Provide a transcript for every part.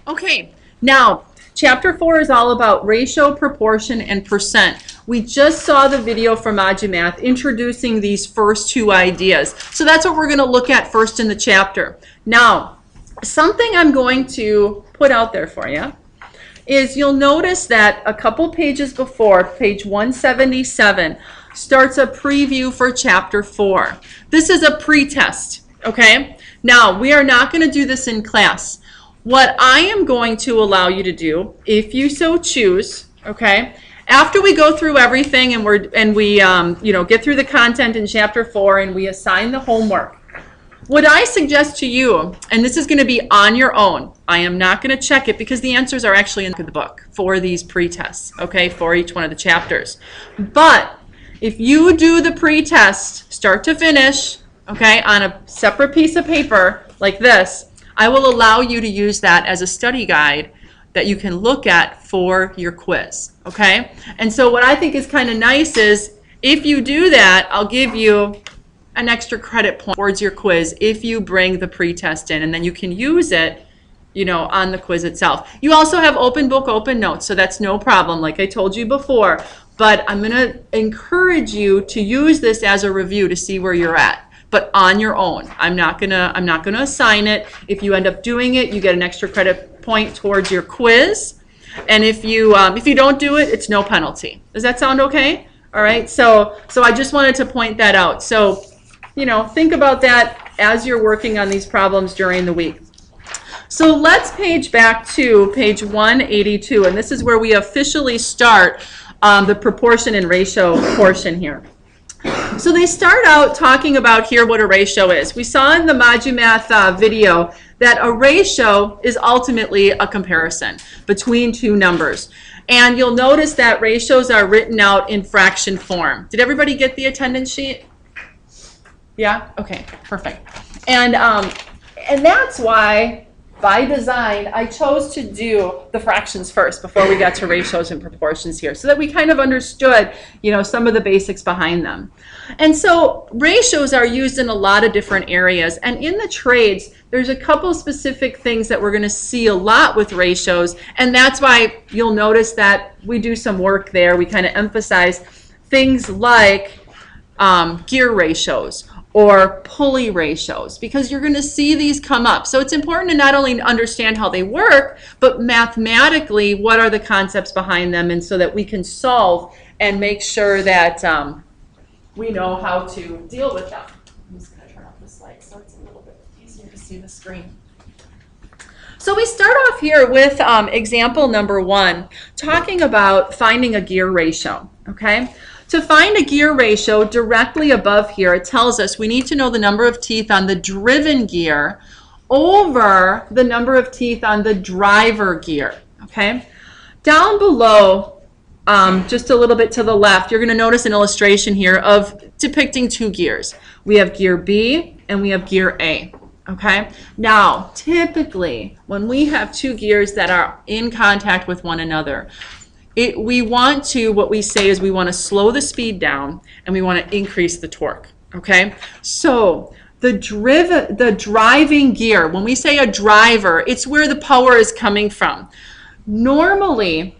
Okay, now chapter 4 is all about ratio, proportion, and percent. We just saw the video from Math introducing these first two ideas. So that's what we're going to look at first in the chapter. Now, something I'm going to put out there for you is you'll notice that a couple pages before, page 177, starts a preview for chapter 4. This is a pretest, okay? Now, we are not going to do this in class. What I am going to allow you to do, if you so choose, okay, after we go through everything and we get through the content in chapter 4 and we assign the homework, what I suggest to you, and this is going to be on your own, I am not going to check it because the answers are actually in the book for these pretests, okay, for each one of the chapters. But if you do the pretest start to finish, okay, on a separate piece of paper like this, I will allow you to use that as a study guide that you can look at for your quiz, okay? And so what I think is kind of nice is if you do that, I'll give you an extra credit point towards your quiz if you bring the pretest in, and then you can use it, on the quiz itself. You also have open book, open notes, so that's no problem, like I told you before. But I'm going to encourage you to use this as a review to see where you're at, but on your own. I'm not gonna assign it. If you end up doing it, you get an extra credit point towards your quiz, and if you don't do it, it's no penalty. Does that sound okay? All right. So I just wanted to point that out. So think about that as you're working on these problems during the week. So let's page back to page 182, and this is where we officially start the proportion and ratio portion here. So they start out talking about here what a ratio is. We saw in the Math video that a ratio is ultimately a comparison between two numbers. And you'll notice that ratios are written out in fraction form. Did everybody get the attendance sheet? Yeah? Okay, perfect. And that's why, by design, I chose to do the fractions first before we got to ratios and proportions here, so that we kind of understood, some of the basics behind them. And so ratios are used in a lot of different areas. And in the trades, there's a couple specific things that we're going to see a lot with ratios. And that's why you'll notice that we do some work there. We kind of emphasize things like gear ratios or pulley ratios, because you're going to see these come up. So it's important to not only understand how they work, but mathematically, what are the concepts behind them, and so that we can solve and make sure that we know how to deal with them. I'm just going to turn off this light so it's a little bit easier to see the screen. So we start off here with example number 1, talking about finding a gear ratio, okay? To find a gear ratio, directly above here, it tells us we need to know the number of teeth on the driven gear over the number of teeth on the driver gear, okay? Down below, just a little bit to the left, you're going to notice an illustration here of depicting two gears. We have gear B and we have gear A, okay? Now, typically, when we have two gears that are in contact with one another, what we say is we want to slow the speed down and we want to increase the torque, okay? So the driving gear, when we say a driver, it's where the power is coming from. Normally,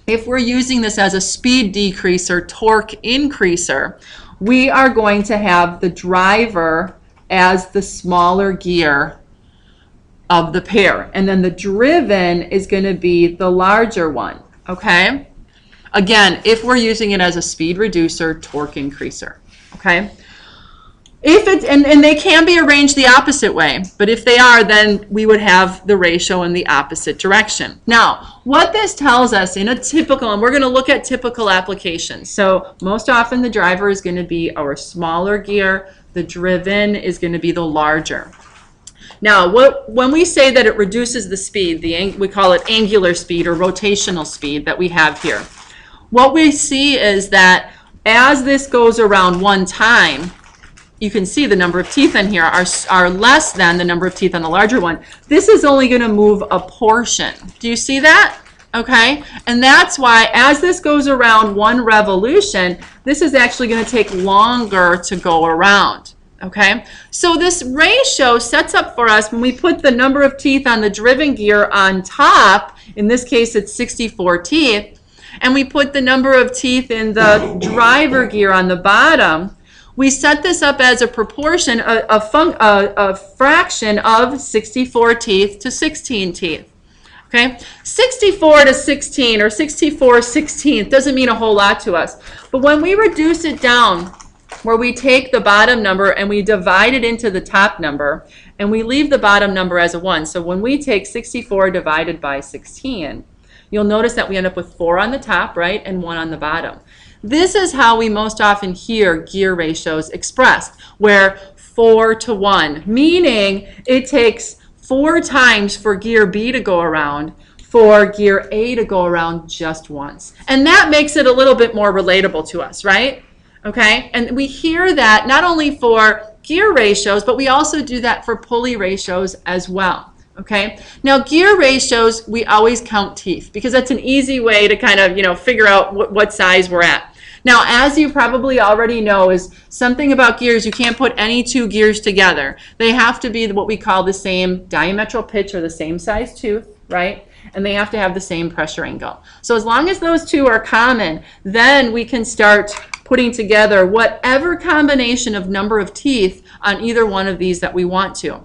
if we're using this as a speed decreaser, torque increaser, we are going to have the driver as the smaller gear of the pair, and then the driven is going to be the larger one. Okay? Again, if we're using it as a speed reducer, torque increaser. Okay? And they can be arranged the opposite way, but if they are, then we would have the ratio in the opposite direction. Now, what this tells us in a typical, and we're going to look at typical applications. So most often the driver is going to be our smaller gear, the driven is going to be the larger. Now, when we say that it reduces the speed, we call it angular speed or rotational speed that we have here. What we see is that as this goes around one time, you can see the number of teeth in here are less than the number of teeth on the larger one. This is only going to move a portion. Do you see that? Okay? And that's why as this goes around one revolution, this is actually going to take longer to go around. Okay, so this ratio sets up for us when we put the number of teeth on the driven gear on top, in this case it's 64 teeth, and we put the number of teeth in the driver gear on the bottom, we set this up as a proportion, a fraction of 64 teeth to 16 teeth. Okay, 64 to 16 or 64 16th doesn't mean a whole lot to us. But when we reduce it down, where we take the bottom number and we divide it into the top number, and we leave the bottom number as a 1. So when we take 64 divided by 16, you'll notice that we end up with 4 on the top, right, and 1 on the bottom. This is how we most often hear gear ratios expressed, where 4 to 1, meaning it takes 4 times for gear B to go around for gear A to go around just once. And that makes it a little bit more relatable to us, right? Okay, and we hear that not only for gear ratios, but we also do that for pulley ratios as well. Okay, now gear ratios, we always count teeth because that's an easy way to kind of, figure out what size we're at. Now, as you probably already know, is something about gears, you can't put any two gears together. They have to be what we call the same diametral pitch or the same size tooth, right? And they have to have the same pressure angle. So as long as those two are common, then we can start putting together whatever combination of number of teeth on either one of these that we want to.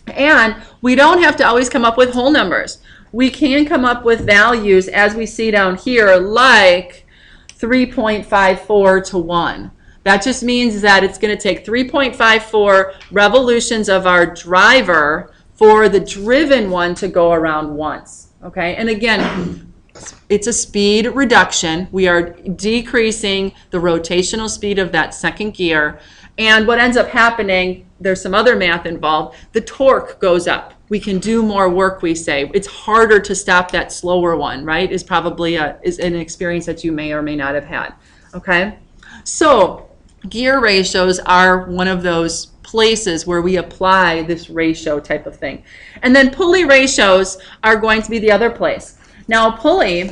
And we don't have to always come up with whole numbers. We can come up with values as we see down here, like 3.54 to 1. That just means that it's going to take 3.54 revolutions of our driver for the driven one to go around once. Okay, and again, it's a speed reduction. We are decreasing the rotational speed of that second gear. And what ends up happening, there's some other math involved, the torque goes up. We can do more work, we say. It's harder to stop that slower one, right? Is probably is an experience that you may or may not have had. Okay? So gear ratios are one of those places where we apply this ratio type of thing. And then pulley ratios are going to be the other place. Now, a pulley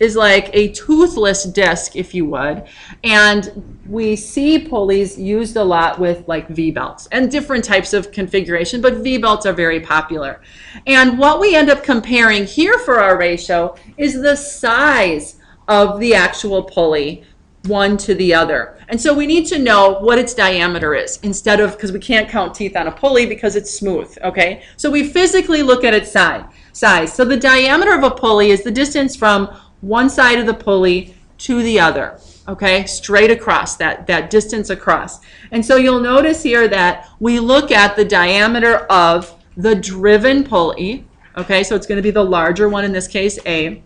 is like a toothless disc, if you would, and we see pulleys used a lot with like V-belts and different types of configuration, but V-belts are very popular. And what we end up comparing here for our ratio is the size of the actual pulley, one to the other. And so we need to know what its diameter is instead of, because we can't count teeth on a pulley because it's smooth, okay? So we physically look at its size. So the diameter of a pulley is the distance from one side of the pulley to the other, okay? Straight across, that distance across. And so you'll notice here that we look at the diameter of the driven pulley, okay? So it's going to be the larger one, in this case A,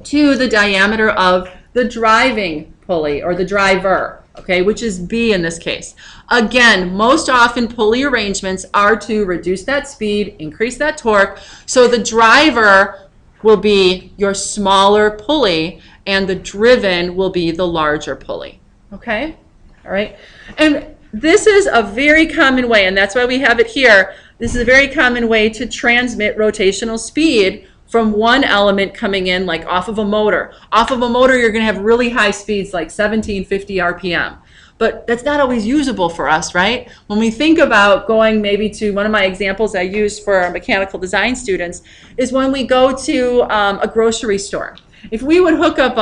to the diameter of the driving pulley or the driver, okay, which is B in this case. Again, most often pulley arrangements are to reduce that speed, increase that torque, so the driver will be your smaller pulley and the driven will be the larger pulley, okay? All right, and this is a very common way, and that's why we have it here. This is a very common way to transmit rotational speed from one element coming in, like off of a motor. Off of a motor, you're going to have really high speeds, like 1750 RPM. But that's not always usable for us, right? When we think about going maybe to one of my examples I use for our mechanical design students is when we go to a grocery store. If we would hook up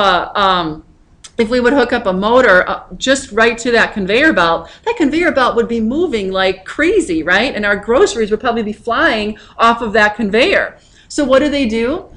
a motor just right to that conveyor belt would be moving like crazy, right? And our groceries would probably be flying off of that conveyor. So what do?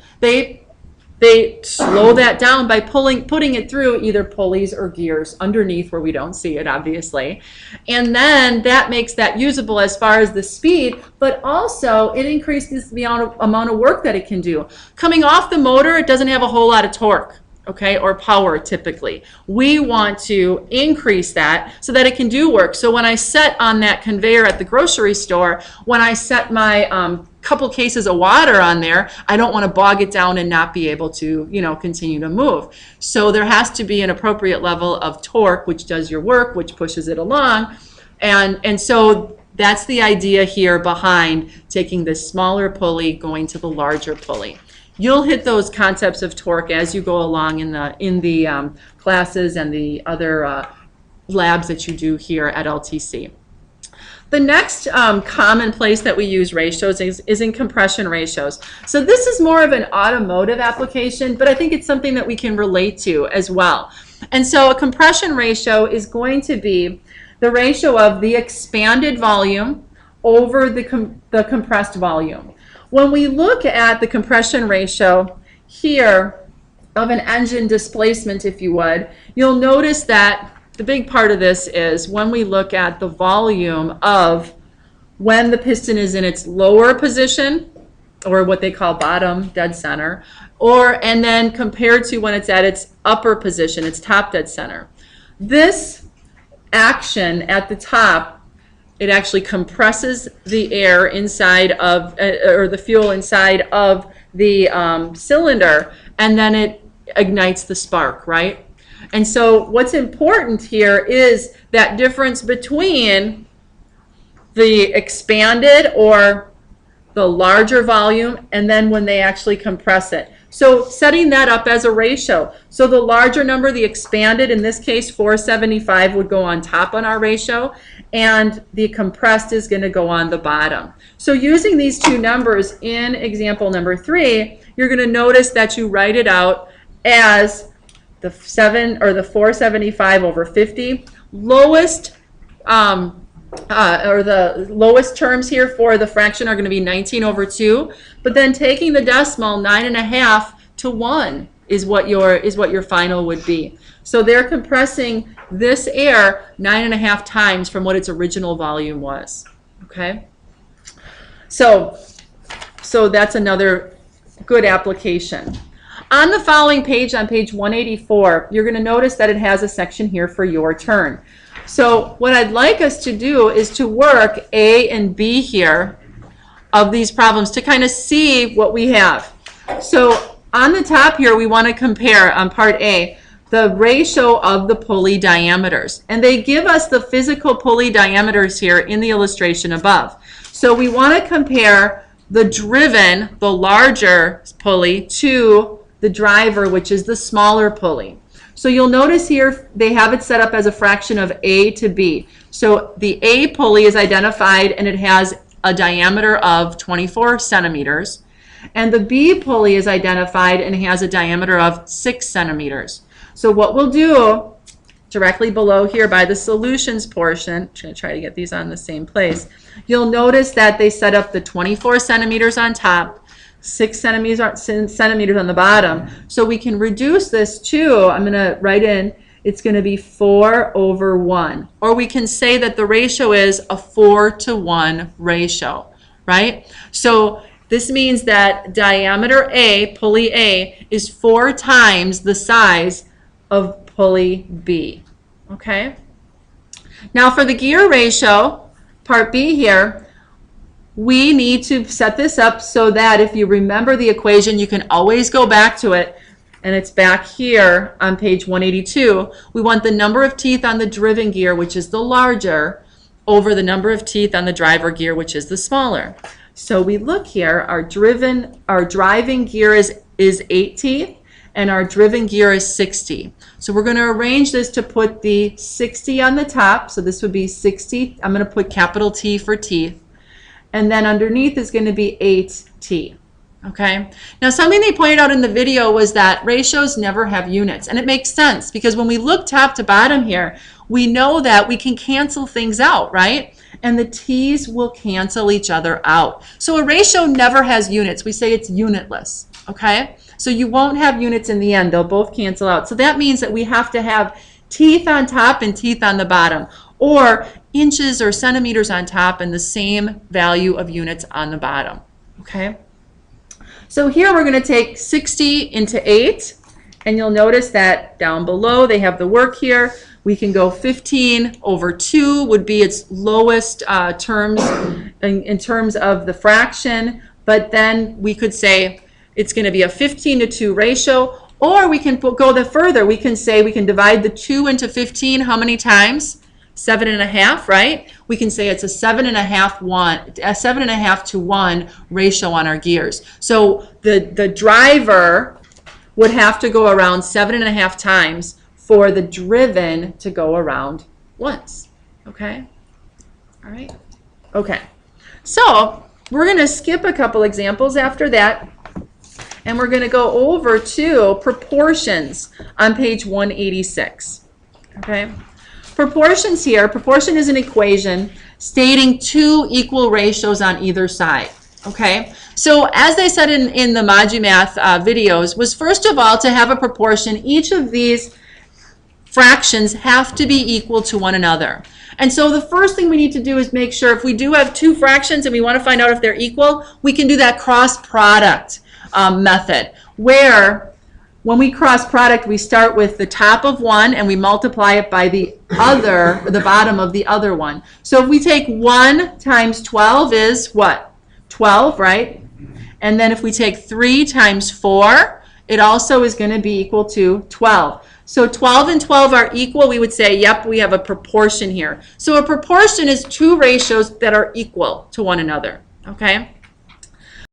They slow that down by putting it through either pulleys or gears underneath where we don't see it, obviously. And then that makes that usable as far as the speed, but also it increases the amount of work that it can do. Coming off the motor, it doesn't have a whole lot of torque, okay, or power typically. We want to increase that so that it can do work. So when I set on that conveyor at the grocery store, when I set my couple cases of water on there, I don't want to bog it down and not be able to, continue to move. So there has to be an appropriate level of torque, which does your work, which pushes it along. And so that's the idea here behind taking this smaller pulley going to the larger pulley. You'll hit those concepts of torque as you go along in the classes and the other labs that you do here at LTC. The next common place that we use ratios is in compression ratios. So this is more of an automotive application, but I think it's something that we can relate to as well. And so a compression ratio is going to be the ratio of the expanded volume over the compressed volume. When we look at the compression ratio here of an engine displacement, if you would, you'll notice that the big part of this is when we look at the volume of when the piston is in its lower position, or what they call bottom dead center, and then compared to when it's at its upper position, its top dead center. This action at the top, it actually compresses the air inside of, or the fuel inside of the cylinder, and then it ignites the spark, right? And so what's important here is that difference between the expanded or the larger volume and then when they actually compress it. So setting that up as a ratio. So the larger number, the expanded, in this case 475, would go on top on our ratio, and the compressed is going to go on the bottom. So using these two numbers in example number 3, you're going to notice that you write it out as the 475 over 50. Lowest or the lowest terms here for the fraction are going to be 19 over 2, but then taking the decimal, 9.5 to 1 is what your final would be. So they're compressing this air 9.5 times from what its original volume was. Okay, so that's another good application. On the following page, on page 184, you're going to notice that it has a section here for your turn. So what I'd like us to do is to work A and B here of these problems to kind of see what we have. So on the top here, we want to compare on part A the ratio of the pulley diameters. And they give us the physical pulley diameters here in the illustration above. So we want to compare the driven, the larger pulley, to the driver, which is the smaller pulley. So you'll notice here they have it set up as a fraction of A to B. So the A pulley is identified and it has a diameter of 24 centimeters. And the B pulley is identified and has a diameter of 6 centimeters. So what we'll do directly below here by the solutions portion, I'm going to try to get these on the same place, you'll notice that they set up the 24 centimeters on top, 6 centimeters on the bottom. So we can reduce this to, I'm going to write in, it's going to be 4 over 1. Or we can say that the ratio is a 4-to-1 ratio, right? So this means that diameter A, pulley A, is 4 times the size of pulley B. Okay? Now for the gear ratio, part B here, we need to set this up so that if you remember the equation, you can always go back to it, and it's back here on page 182. We want the number of teeth on the driven gear, which is the larger, over the number of teeth on the driver gear, which is the smaller. So we look here, our driving gear is 8 teeth, and our driven gear is 60. So we're going to arrange this to put the 60 on the top, so this would be 60. I'm going to put capital T for teeth. And then underneath is going to be 8T. Okay? Now something they pointed out in the video was that ratios never have units. And it makes sense because when we look top to bottom here, we know that we can cancel things out, right? And the T's will cancel each other out. So a ratio never has units. We say it's unitless. Okay? So you won't have units in the end. They'll both cancel out. So that means that we have to have teeth on top and teeth on the bottom, or inches or centimeters on top and the same value of units on the bottom. Okay? So here we're going to take 60 into 8, and you'll notice that down below they have the work here. We can go 15 over 2 would be its lowest terms in terms of the fraction, but then we could say it's going to be a 15-to-2 ratio, or we can go further. We can say we can divide the 2 into 15 how many times? 7.5, right? We can say it's a 7.5 to 1 ratio on our gears. So the driver would have to go around 7.5 times for the driven to go around once. Okay? All right. Okay, so we're going to skip a couple examples after that, and we're going to go over to proportions on page 186. Okay, proportions here, proportion is an equation stating two equal ratios on either side. Okay, so as I said in the Math Ch4 videos, was first of all to have a proportion, each of these fractions have to be equal to one another. And so the first thing we need to do is make sure if we do have two fractions and we want to find out if they're equal, we can do that cross product method, where when we cross product, we start with the top of one and we multiply it by the other, the bottom of the other one. So if we take 1 times 12 is what? 12, right? And then if we take 3 times 4, it also is going to be equal to 12. So 12 and 12 are equal. We would say, yep, we have a proportion here. So a proportion is two ratios that are equal to one another, okay?